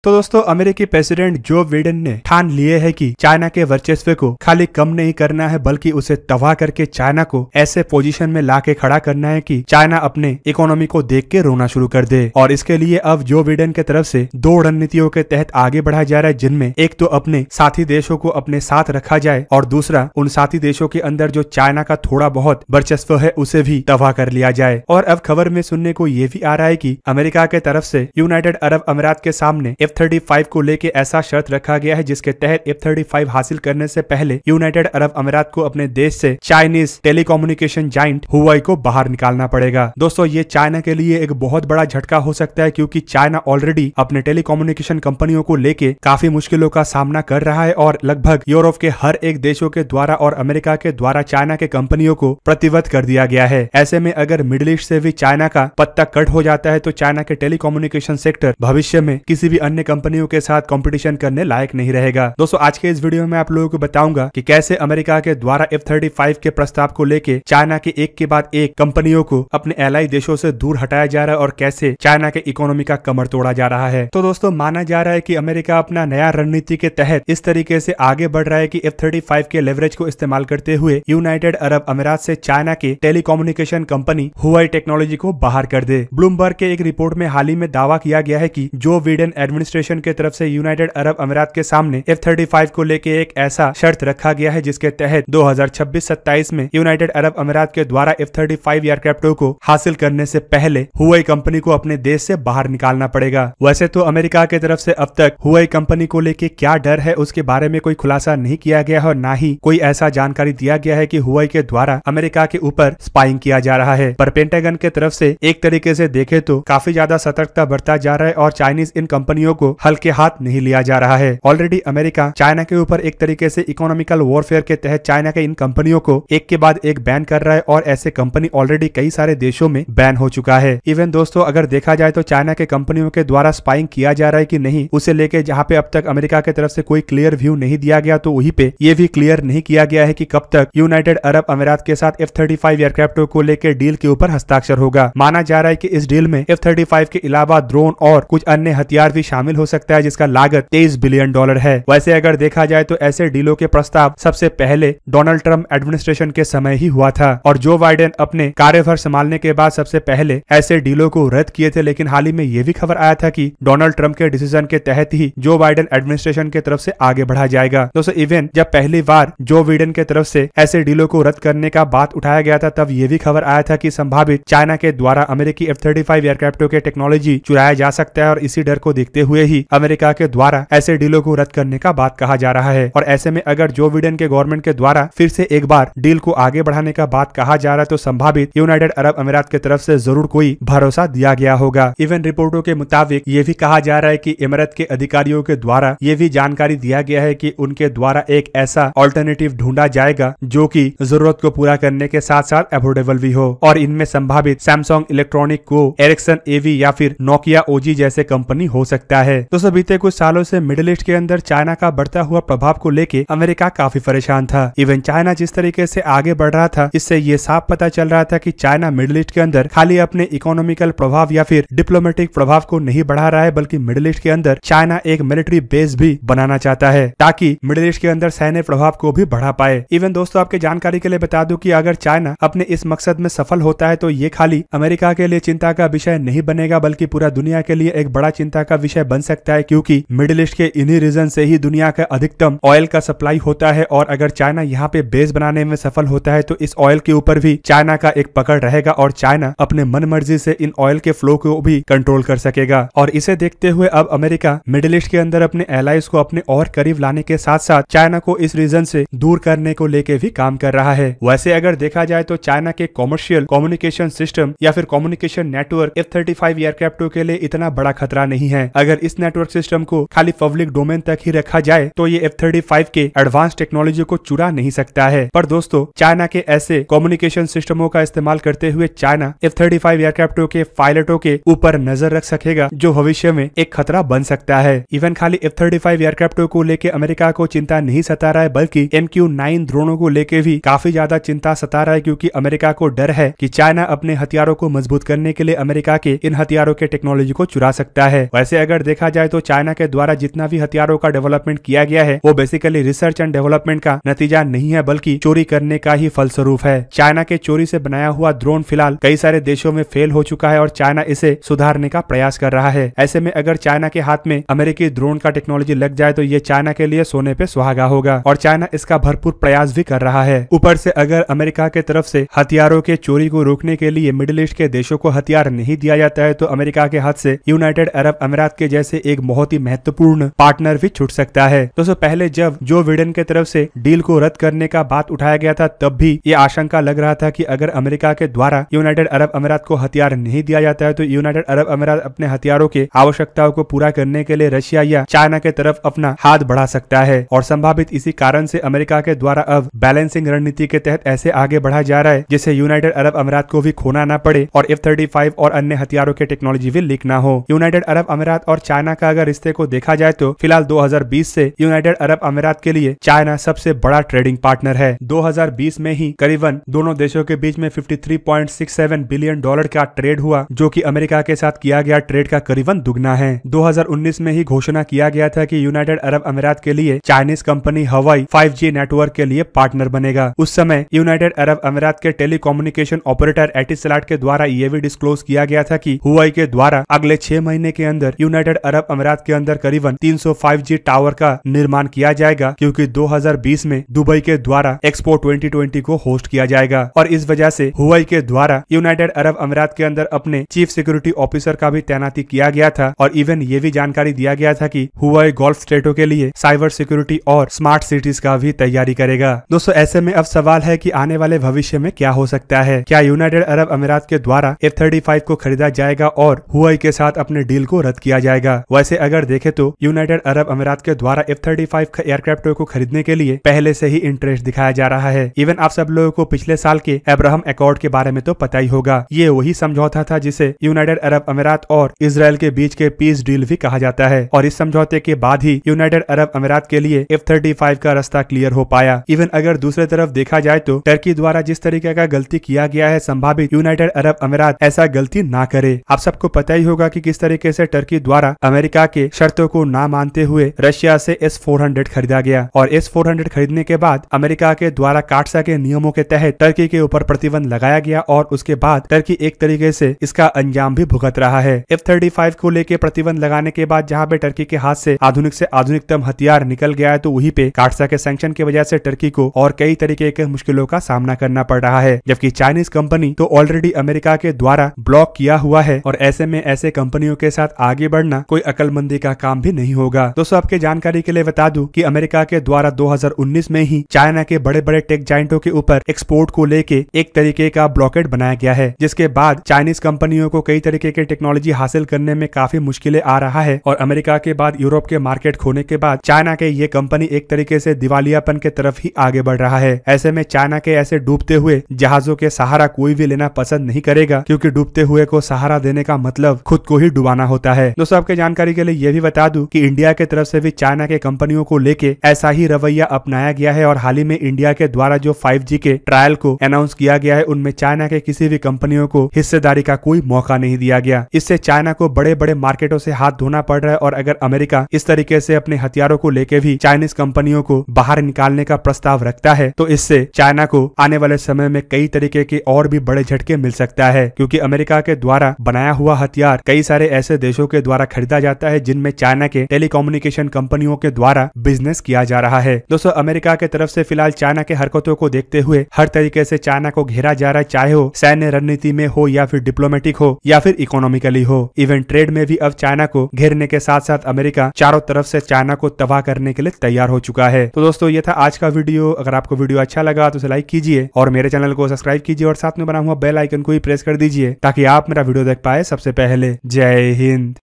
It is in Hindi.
तो दोस्तों अमेरिकी प्रेसिडेंट जो बिडेन ने ठान लिए है कि चाइना के वर्चस्व को खाली कम नहीं करना है बल्कि उसे तबाह करके चाइना को ऐसे पोजीशन में लाके खड़ा करना है कि चाइना अपने इकोनॉमी को देख के रोना शुरू कर दे। और इसके लिए अब जो बिडेन के तरफ से दो रणनीतियों के तहत आगे बढ़ा जा रहा है, जिनमें एक तो अपने साथी देशों को अपने साथ रखा जाए और दूसरा उन साथी देशों के अंदर जो चाइना का थोड़ा बहुत वर्चस्व है उसे भी तबाह कर लिया जाए। और अब खबर में सुनने को ये भी आ रहा है कि अमेरिका के तरफ से यूनाइटेड अरब अमीरात के सामने F-35 को लेके ऐसा शर्त रखा गया है जिसके तहत F-35 हासिल करने से पहले यूनाइटेड अरब अमीरात को अपने देश से चाइनीज टेलीकम्युनिकेशन जाइंट हुआई को बाहर निकालना पड़ेगा। दोस्तों ये चाइना के लिए एक बहुत बड़ा झटका हो सकता है क्योंकि चाइना ऑलरेडी अपने टेलीकम्युनिकेशन कंपनियों को लेके काफी मुश्किलों का सामना कर रहा है और लगभग यूरोप के हर एक देशों के द्वारा और अमेरिका के द्वारा चाइना के कंपनियों को प्रतिबद्ध कर दिया गया है। ऐसे में अगर मिडिल ईस्ट से भी चाइना का पत्ता कट हो जाता है तो चाइना के टेलीकम्युनिकेशन सेक्टर भविष्य में किसी भी अन्य कंपनियों के साथ कंपटीशन करने लायक नहीं रहेगा। दोस्तों आज के इस वीडियो में आप लोगों को बताऊंगा कि कैसे अमेरिका के द्वारा F-35 के प्रस्ताव को लेके चाइना के एक के बाद एक कंपनियों को अपने एलाई देशों से दूर हटाया जा रहा है और कैसे चाइना के इकोनॉमी का कमर तोड़ा जा रहा है। तो दोस्तों माना जा रहा है कि अमेरिका अपना नया रणनीति के तहत इस तरीके से आगे बढ़ रहा है कि F-35 के लेवरेज को इस्तेमाल करते हुए यूनाइटेड अरब अमीरात से चाइना के टेलीकम्युनिकेशन कंपनी हुआई टेक्नोलॉजी को बाहर कर दे। ब्लूमबर्ग के एक रिपोर्ट में हाल ही में दावा किया गया है कि जो बिडेन एडमिनिस्ट्रेशन के तरफ से यूनाइटेड अरब अमीरात के सामने F-35 को लेके एक ऐसा शर्त रखा गया है जिसके तहत 2026-27 में यूनाइटेड अरब अमीरात के द्वारा F-35 एयरक्राफ्टों को हासिल करने से पहले हुआई कंपनी को अपने देश से बाहर निकालना पड़ेगा। वैसे तो अमेरिका की तरफ से अब तक हुआई कंपनी को लेके क्या डर है उसके बारे में कोई खुलासा नहीं किया गया है और न ही कोई ऐसा जानकारी दिया गया है कि हुआई के द्वारा अमेरिका के ऊपर स्पाइंग किया जा रहा है। पर पेंटागन के तरफ से एक तरीके से देखे तो काफी ज्यादा सतर्कता बरता जा रहा है और चाइनीज इन कंपनियों को हल्के हाथ नहीं लिया जा रहा है। ऑलरेडी अमेरिका चाइना के ऊपर एक तरीके से इकोनॉमिकल वॉरफेयर के तहत चाइना के इन कंपनियों को एक के बाद एक बैन कर रहा है और ऐसे कंपनी ऑलरेडी कई सारे देशों में बैन हो चुका है। इवन दोस्तों अगर देखा जाए तो चाइना के कंपनियों के द्वारा स्पाइंग किया जा रहा है कि नहीं उसे लेके जहाँ पे अब तक अमेरिका की तरफ से कोई क्लियर व्यू नहीं दिया गया तो वहीं पे ये भी क्लियर नहीं किया गया है कि कब तक यूनाइटेड अरब अमीरात के साथ F-35 एयरक्राफ्टों को लेकर डील के ऊपर हस्ताक्षर होगा। माना जा रहा है कि इस डील में F-35 के अलावा ड्रोन और कुछ अन्य हथियार भी शामिल हो सकता है जिसका लागत $23 बिलियन है। वैसे अगर देखा जाए तो ऐसे डीलों के प्रस्ताव सबसे पहले डोनाल्ड ट्रंप एडमिनिस्ट्रेशन के समय ही हुआ था और जो बाइडेन अपने कार्यभार संभालने के बाद सबसे पहले ऐसे डीलों को रद्द किए थे। लेकिन हाल ही में यह भी खबर आया था कि डोनाल्ड ट्रंप के डिसीजन के तहत ही जो बाइडेन एडमिनिस्ट्रेशन की तरफ से आगे बढ़ा जाएगा। दोस्तों इवन जब पहली बार जो बाइडेन के तरफ से ऐसे डीलों को रद्द करने का बात उठाया गया था तब यह भी खबर आया था कि संभावित चाइना के द्वारा अमेरिकी F-35 एयरक्राफ्टों के टेक्नोलॉजी चुराया जा सकता है और इसी डर को देखते हुए ही अमेरिका के द्वारा ऐसे डीलों को रद्द करने का बात कहा जा रहा है। और ऐसे में अगर जो बिडेन के गवर्नमेंट के द्वारा फिर से एक बार डील को आगे बढ़ाने का बात कहा जा रहा है तो संभावित यूनाइटेड अरब अमीरात की तरफ से जरूर कोई भरोसा दिया गया होगा। इवन रिपोर्टों के मुताबिक ये भी कहा जा रहा है कि इमारत के अधिकारियों के द्वारा ये भी जानकारी दिया गया है कि उनके द्वारा एक ऐसा ऑल्टरनेटिव ढूंढा जाएगा जो कि जरूरत को पूरा करने के साथ साथ अफोर्डेबल भी हो और इनमें संभावित सैमसंग इलेक्ट्रॉनिक को एरिक्सन एवी या फिर नोकिया ओजी जैसे कंपनी हो सकता है। दोस्तों बीते कुछ सालों से मिडिल ईस्ट के अंदर चाइना का बढ़ता हुआ प्रभाव को लेके अमेरिका काफी परेशान था। इवन चाइना जिस तरीके से आगे बढ़ रहा था इससे ये साफ पता चल रहा था कि चाइना मिडिल ईस्ट के अंदर खाली अपने इकोनॉमिकल प्रभाव या फिर डिप्लोमेटिक प्रभाव को नहीं बढ़ा रहा है बल्कि मिडिल ईस्ट के अंदर चाइना एक मिलिट्री बेस भी बनाना चाहता है ताकि मिडिल ईस्ट के अंदर सैन्य प्रभाव को भी बढ़ा पाए। इवन दोस्तों आपके जानकारी के लिए बता दूं कि अगर चाइना अपने इस मकसद में सफल होता है तो ये खाली अमेरिका के लिए चिंता का विषय नहीं बनेगा बल्कि पूरा दुनिया के लिए एक बड़ा चिंता का विषय बन सकता है क्योंकि मिडिल ईस्ट के इन्हीं रीजन से ही दुनिया का अधिकतम ऑयल का सप्लाई होता है और अगर चाइना यहाँ पे बेस बनाने में सफल होता है तो इस ऑयल के ऊपर भी चाइना का एक पकड़ रहेगा और चाइना अपने मन मर्जी से इन ऑयल के फ्लो को भी कंट्रोल कर सकेगा। और इसे देखते हुए अब अमेरिका मिडिल ईस्ट के अंदर अपने एलाइज को अपने और करीब लाने के साथ साथ चाइना को इस रीजन से दूर करने को लेके भी काम कर रहा है। वैसे अगर देखा जाए तो चाइना के कॉमर्शियल कम्युनिकेशन सिस्टम या फिर कम्युनिकेशन नेटवर्क F-35 एयरक्राफ्टों के लिए इतना बड़ा खतरा नहीं है। अगर इस नेटवर्क सिस्टम को खाली पब्लिक डोमेन तक ही रखा जाए तो ये F-35 के एडवांस टेक्नोलॉजी को चुरा नहीं सकता है। पर दोस्तों चाइना के ऐसे कम्युनिकेशन सिस्टमों का इस्तेमाल करते हुए चाइना F-35 एयरक्राफ्टों के पायलटों के ऊपर नजर रख सकेगा जो भविष्य में एक खतरा बन सकता है। इवन खाली F-35 एयरक्राफ्टों को लेके अमेरिका को चिंता नहीं सता रहा है बल्कि MQ-9 ड्रोनों को लेके भी काफी ज्यादा चिंता सता रहा है क्योंकि अमेरिका को डर है कि चाइना अपने हथियारों को मजबूत करने के लिए अमेरिका के इन हथियारों के टेक्नोलॉजी को चुरा सकता है। वैसे अगर देखा जाए तो चाइना के द्वारा जितना भी हथियारों का डेवलपमेंट किया गया है वो बेसिकली रिसर्च एंड डेवलपमेंट का नतीजा नहीं है बल्कि चोरी करने का ही फलस्वरूप है। चाइना के चोरी से बनाया हुआ ड्रोन फिलहाल कई सारे देशों में फेल हो चुका है और चाइना इसे सुधारने का प्रयास कर रहा है। ऐसे में अगर चाइना के हाथ में अमेरिकी ड्रोन का टेक्नोलॉजी लग जाए तो ये चाइना के लिए सोने पे सुहागा होगा और चाइना इसका भरपूर प्रयास भी कर रहा है। ऊपर से अगर अमेरिका के तरफ से हथियारों के चोरी को रोकने के लिए मिडिल ईस्ट के देशों को हथियार नहीं दिया जाता है तो अमेरिका के हाथ से यूनाइटेड अरब अमीरात के जैसे एक बहुत ही महत्वपूर्ण पार्टनर भी छूट सकता है। दोस्तों पहले जब जो बिडेन के तरफ से डील को रद्द करने का बात उठाया गया था तब भी ये आशंका लग रहा था कि अगर अमेरिका के द्वारा यूनाइटेड अरब अमीरात को हथियार नहीं दिया जाता है तो यूनाइटेड अरब अमीरात अपने हथियारों के आवश्यकताओं को पूरा करने के लिए रशिया या चाइना के तरफ अपना हाथ बढ़ा सकता है और संभावित इसी कारण से अमेरिका के द्वारा अब बैलेंसिंग रणनीति के तहत ऐसे आगे बढ़ा जा रहा है जिससे यूनाइटेड अरब अमीरात को भी खोना ना पड़े और F-35 और अन्य हथियारों के टेक्नोलॉजी भी लीक ना हो। यूनाइटेड अरब अमीरात और चाइना का अगर रिश्ते को देखा जाए तो फिलहाल 2020 से यूनाइटेड अरब अमीरात के लिए चाइना सबसे बड़ा ट्रेडिंग पार्टनर है। 2020 में ही करीबन दोनों देशों के बीच में $53.67 बिलियन का ट्रेड हुआ जो कि अमेरिका के साथ किया गया ट्रेड का करीबन दुगना है। 2019 में ही घोषणा किया गया था कि यूनाइटेड अरब अमीरात के लिए चाइनीज कंपनी हवाई 5G नेटवर्क के लिए पार्टनर बनेगा। उस समय यूनाइटेड अरब अमीरात के टेलीकम्युनिकेशन ऑपरेटर एटिसलाट के द्वारा यह भी डिस्क्लोज किया गया था कि हुआई के द्वारा अगले 6 महीने के अंदर यूनाइटेड अरब अमीरात के अंदर करीबन 300 5G टावर का निर्माण किया जाएगा क्योंकि 2020 में दुबई के द्वारा एक्सपो 2020 को होस्ट किया जाएगा और इस वजह से हुआई के द्वारा यूनाइटेड अरब अमीरात के अंदर अपने चीफ सिक्योरिटी ऑफिसर का भी तैनाती किया गया था और इवन ये भी जानकारी दिया गया था कि हुआई गल्फ स्टेटों के लिए साइबर सिक्योरिटी और स्मार्ट सिटीज का भी तैयारी करेगा। दोस्तों ऐसे में अब सवाल है कि आने वाले भविष्य में क्या हो सकता है। क्या यूनाइटेड अरब अमीरात के द्वारा F-35 को खरीदा जाएगा और हुआई के साथ अपने डील को रद्द किया जाएगा। वैसे अगर देखे तो यूनाइटेड अरब अमीरात के द्वारा F-35 एयरक्राफ्ट को खरीदने के लिए पहले से ही इंटरेस्ट दिखाया जा रहा है। इवन आप सब लोगों को पिछले साल के अब्राहम अकॉर्ड के बारे में तो पता ही होगा। ये वही समझौता था जिसे यूनाइटेड अरब अमीरात और इजराइल के बीच के पीस डील भी कहा जाता है और इस समझौते के बाद ही यूनाइटेड अरब अमीरात के लिए F-35 का रास्ता क्लियर हो पाया। इवन अगर दूसरी तरफ देखा जाए तो टर्की द्वारा जिस तरीके का गलती किया गया है संभावित यूनाइटेड अरब अमीरात ऐसा गलती ना करे। आप सबको पता ही होगा कि किस तरीके से टर्की द्वारा अमेरिका के शर्तों को ना मानते हुए रशिया से S-400 खरीदा गया और S-400 खरीदने के बाद अमेरिका के द्वारा काटसा के नियमों के तहत टर्की के ऊपर प्रतिबंध लगाया गया और उसके बाद टर्की एक तरीके से इसका अंजाम भी भुगत रहा है। F-35 को लेके प्रतिबंध लगाने के बाद जहां पे टर्की के हाथ से आधुनिकतम हथियार निकल गया है तो वहीं पे काटसा के सैंक्शन की वजह से टर्की को और कई तरीके के मुश्किलों का सामना करना पड़ रहा है जबकि चाइनीज कंपनी तो ऑलरेडी अमेरिका के द्वारा ब्लॉक किया हुआ है और ऐसे में ऐसे कंपनियों के साथ आगे बढ़ना कोई अकलमंदी का काम भी नहीं होगा। दोस्तों आपके जानकारी के लिए बता दूं कि अमेरिका के द्वारा 2019 में ही चाइना के बड़े बड़े टेक जाइंटों के ऊपर एक्सपोर्ट को लेके एक तरीके का ब्लॉकेट बनाया गया है जिसके बाद चाइनीज कंपनियों को कई तरीके के टेक्नोलॉजी हासिल करने में काफी मुश्किलें आ रहा है और अमेरिका के बाद यूरोप के मार्केट खोने के बाद चाइना के ये कंपनी एक तरीके से दिवालियापन के तरफ ही आगे बढ़ रहा है। ऐसे में चाइना के ऐसे डूबते हुए जहाजों के सहारा कोई भी लेना पसंद नहीं करेगा क्योंकि डूबते हुए को सहारा देने का मतलब खुद को ही डुबाना होता है। दोस्तों आपके जानकारी के लिए यह भी बता दूं कि इंडिया के तरफ से भी चाइना के कंपनियों को लेके ऐसा ही रवैया अपनाया गया है और हाल ही में इंडिया के द्वारा जो 5G के ट्रायल को अनाउंस किया गया है उनमें चाइना के किसी भी कंपनियों को हिस्सेदारी का कोई मौका नहीं दिया गया। इससे चाइना को बड़े बड़े मार्केटों से हाथ धोना पड़ रहा है और अगर अमेरिका इस तरीके से अपने हथियारों को लेके भी चाइनीज कंपनियों को बाहर निकालने का प्रस्ताव रखता है तो इससे चाइना को आने वाले समय में कई तरीके के और भी बड़े झटके मिल सकता है क्योंकि अमेरिका के द्वारा बनाया हुआ हथियार कई सारे ऐसे देशों के द्वारा खरीदा जाता है जिनमें चाइना के टेलीकम्युनिकेशन कंपनियों के द्वारा बिजनेस किया जा रहा है। दोस्तों अमेरिका के तरफ से फिलहाल चाइना के हरकतों को देखते हुए हर तरीके से चाइना को घेरा जा रहा है, चाहे हो सैन्य रणनीति में हो या फिर डिप्लोमेटिक हो या फिर इकोनॉमिकली हो। इवन ट्रेड में भी अब चाइना को घेरने के साथ साथ अमेरिका चारों तरफ से चाइना को तबाह करने के लिए तैयार हो चुका है। तो दोस्तों ये था आज का वीडियो। अगर आपको वीडियो अच्छा लगा तो उसे लाइक कीजिए और मेरे चैनल को सब्सक्राइब कीजिए और साथ में बना हुआ बेल आइकन को ही प्रेस कर दीजिए ताकि आप मेरा वीडियो देख पाए सबसे पहले। जय हिंद।